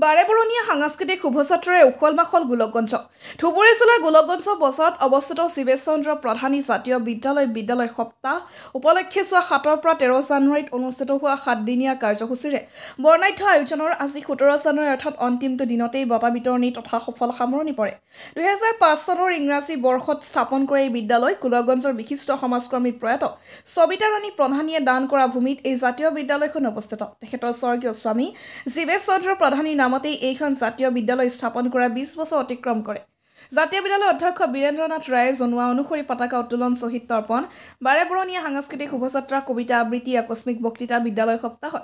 বাৰেবৰণীয়া সাংস্কৃতিক শোভাযাত্ৰাৰে উখল মাখল গোলকগঞ্জ ধুবুৰী জিলাৰ গোলকগঞ্জ বজাৰত অৱস্থিত শিৱেশ চন্দ্ৰ প্ৰধানী জাতীয় বিদ্যালয় সপ্তাহ উপলক্ষে 7 পৰা 13 জানুৱাৰীত অনুষ্ঠিত হোৱা 7দিনীয়া কাৰ্যসূচীৰে বৰ্ণাঢ্য আয়োজনৰ আজি 17 জানুৱাৰী অৰ্থাৎ অন্তিমটো দিনতেই বঁটা বিতৰণী তথা সফল সামৰণি পৰে 2005 চনৰ ইংৰাজী বৰ্ষত স্থাপন কৰা এই বিদ্যালয় গোলকগঞ্জৰ বিশিষ্ট সমাজকৰ্মী প্ৰয়াত সবিতা ৰাণী প্ৰধানীয়ে দান কৰা ভূমিত এই জাতীয় বিদ্যালয়খন অৱস্থিত তেখেতৰ স্বৰ্গীয় স্বামী শিৱেশ চন্দ্ৰ প্ৰধানী নামতেই এইখন জাতীয় বিদ্যালয় স্থাপন কৰা 20 বছৰ অতিক্ৰম কৰে জাতীয় বিদ্যালয়ৰ অধ্যক্ষ বীৰেন্দ্ৰনাথ ৰায়ে জনোৱা অনুসৰি পতাকা উত্তোলন শহীদ তৰ্পণ বাৰেবৰণীয়া সাংস্কৃতিক শোভাযাত্ৰা কবিতা আবৃত্তি আকস্মিক বক্তৃতা বিদ্যালয় সপ্তাহত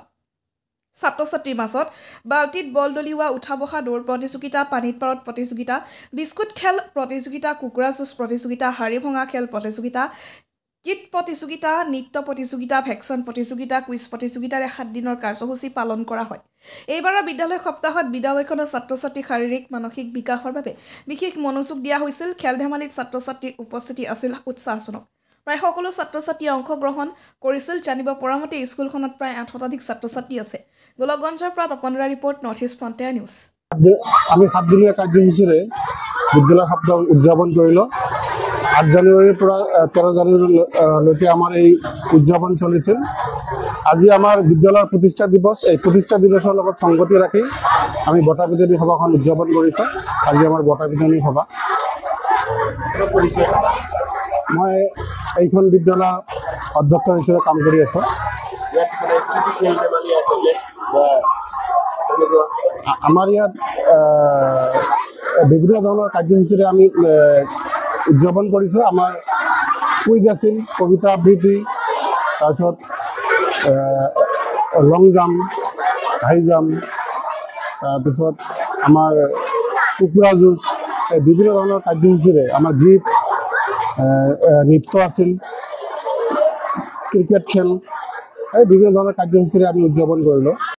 ছাত্ৰ-ছাত্ৰীৰ মাজত বাল্টিত বল দলিওৱা উঠা বহা দৌৰ প্ৰতিযোগিতা পানীত পাৰত প্ৰতিযোগিতা বিস্কুট খেল প্ৰতিযোগিতা কুকুৰা যুঁজ প্ৰতিযোগিতা হাৰি ভঙা খেল প্ৰতিযোগিতা গীত প্ৰতিযোগিতা নৃত্য প্ৰতিযোগিতা ভেকচন প্ৰতিযোগিতা কুইজ প্ৰতিযোগিতাৰে 7 দিনৰ কাৰ্যসূচী পালন কৰা হয় এইবাৰৰ বিদ্যালয় সপ্তাহত বিদ্যালয়খনৰ ছাত্ৰ-ছাত্ৰীৰ শাৰীৰিক মানসিক বিকাশৰ বাবে বিশেষ মনোযোগ দিয়া হৈছিল খেল ধেমালিত ছাত্ৰ-ছাত্ৰীৰ উপস্থিতি আছিল উৎসাহজনক প্ৰায় সকলো ছাত্ৰ-ছাত্ৰীয়ে অংশগ্ৰহণ কৰিছিল জানিব পৰা মতে স্কুলখনত প্ৰায় 8 শতাধিক ছাত্ৰ-ছাত্ৰী আছে গোলকগঞ্জৰ পৰা তপনৰা report North East Frontier News আমি 7 দিনীয়া কাৰ্যসূচীৰে বিদ্যালয় সপ্তাহ উদযাপন কৰিলো 8 জানুৱাৰীৰ পৰা 13 জানুৱাৰীলৈকে আমাৰ এই উদযাপন চলিছিল আজি আমাৰ বিদ্যালয়ৰ প্ৰতিষ্ঠা দিৱস এই প্ৰতিষ্ঠা দিৱসৰ লগত সংগতি ৰাখি আমি বঁটা বিতৰণী সভাখন উদযাপন কৰিছোঁ আজি আমাৰ বঁটা বিতৰণী সভা মই এইখন বিদ্যালয়ৰ অধ্যক্ষ হিচাপে কাম কৰি আছোঁ আমাৰ ইয়াত বিভিন্ন ধৰণৰ কাৰ্যসূচীৰে আমি উদযাপন কৰিছোঁ আমাৰ কুইজ আছিল কবিতা আবৃত্তি তাৰপিছত লং জাম্প হাই জাম্প তাৰপিছত আমাৰ কুকুৰা যুঁজ বিভিন্ন ধৰণৰ কাৰ্যসূচীৰে আমাৰ গীত নৃত্য আছিল ক্ৰিকেট খেল এই বিভিন্ন ধৰণৰ কাৰ্যসূচীৰে আমি উদযাপন কৰিলোঁ